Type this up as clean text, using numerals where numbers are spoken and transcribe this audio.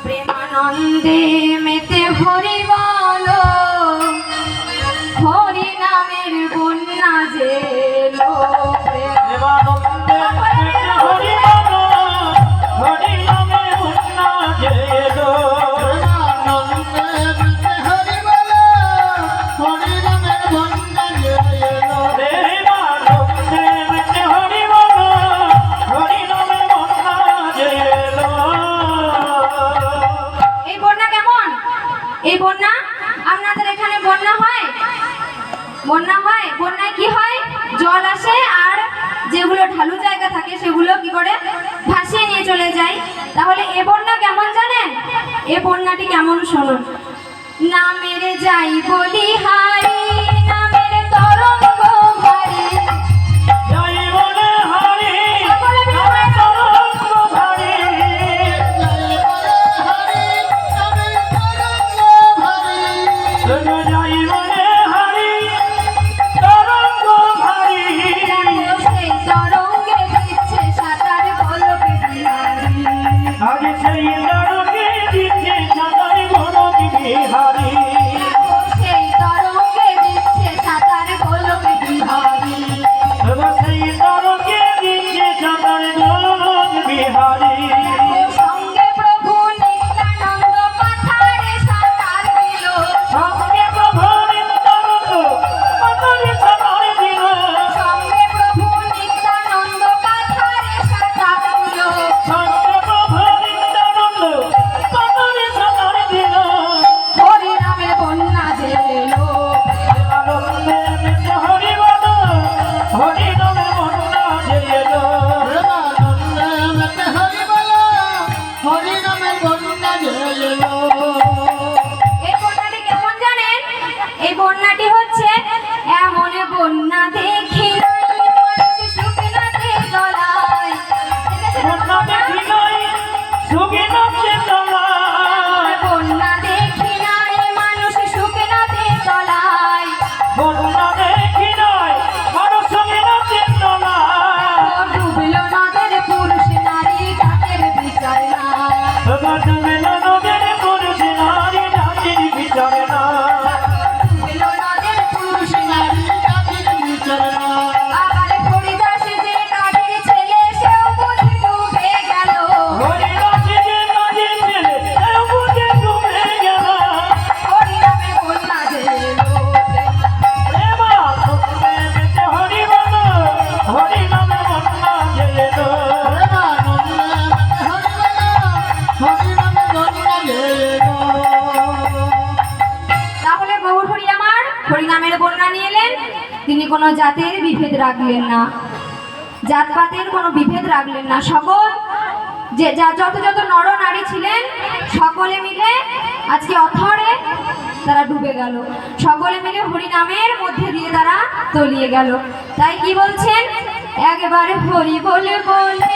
প্রেমানন্দে মেতে হরি বলো, হরি নামের বন্যা জেলো। প্রেমানন্দে মেতে হরি বলো, হরি নামের বন্যা জেলো। প্রেমানন্দে মেতে হরি বলো, হরি নামের বন্যা জেলো। প্রেমানন্দে মেতে হরি বলো, হরি নামের বন্যা জেলো। এই বন্যা কেমন? এই বন্যা আপনাদের এখানে বন্যা হয়? বন্যা হয়? বন্যায় কি হয়? জল আসে আর যেগুলো ঢালু জায়গা থাকে সেগুলো কি করে ভাসিয়ে নিয়ে চলে যায়। তাহলে এ বন্যা কেমন জানেন? এ বন্যাটি কেমন শুনুন। না মেরে যাই বলি হারি, না মেরে তরঙ্গ ভারী। জয় বলে হরি, সকলে মিলে তরঙ্গ ভারী। জয় বলে হরি, নামের তরঙ্গ ভারী। জয় বলে হরি, তরঙ্গ ভারী। সেই তরঙ্গে দিচ্ছে সাঁতার গোলকে বিহারি। আজ সেই তরঙ্গে দিচ্ছে সাঁতার গোলক বিহারী। সেই তরঙ্গে দিচ্ছে সাঁতার গোলকে বিহারি। সেই তরঙ্গে দিচ্ছে সাঁতার গোলক বিহারী। সঙ্গে প্রভু নিত্যানন্দ পাথারে সাঁতার দিল। সঙ্গে প্রভু নিত্যানন্দ পাথারে সাঁতার দিল। সঙ্গে প্রভু নিত্যানন্দ পাথারে সাঁতার দিল। সঙ্গে প্রভু নিত্যানন্দ পাথারে সাঁতার দিল। হরি নামের বন্যা জেলো। আনন্দে মেতে হরি বলো, হরি নামে বন্যা জেলো। প্রেমানন্দে মেতে হরি বলো, হরি নামের বন্যা জেলো। এই বন্যাটি কেমন জানেন? এই বন্যাটি হচ্ছে এমন বন্যা দেখি নাই মানুষ সুখে নাচে দোলায়। দেখেছেন বন্যা দেখি নাই সুখী নাচে তলায়। বন্যা দেখি নাই মানুষ সুখে নাচে দোলায়। বন্যা দেখি নাই মানুষ সুখী নাচে তলায়। ও ডুবলো নদের পুরুষ নারী জাতের বিচার নাই। ডুবেলো নদের পুরুষ নারী জাতির বিচারে না। ডুবলো নদের পুরুষ নারী। নারী জাতির বিচার নাই। আবার হরিদাস যে কাঠের ছেলে সেও বুঝি ডুবে গেল। হরিদাসী যে কাজের ছেলে সেও বুঝে ডুবে গেল। হরি নামে বন্যা জেলো। প্রেমানন্দে মেতে হরি বলো, হরি নামে বন্যা জেলো। প্রেমানন্দে মেতে হরি বলো, হরি নামের বন্যা জেলো। তাহলে গৌর হরি আমার হরিনামের বন্যা নিয়ে এলেন। তিনি কোনো জাতের বিভেদ রাখলেন না, জাতপাতের কোনো বিভেদ রাখলেন না। সকল যে যত যত নর নারী ছিলেন সকলে মিলে আজকে অথরে তারা ডুবে গেল। সকলে মিলে হরিনামের মধ্যে দিয়ে তারা তলিয়ে গেল। তাই কি বলছেন? একবার হরি বলে বলে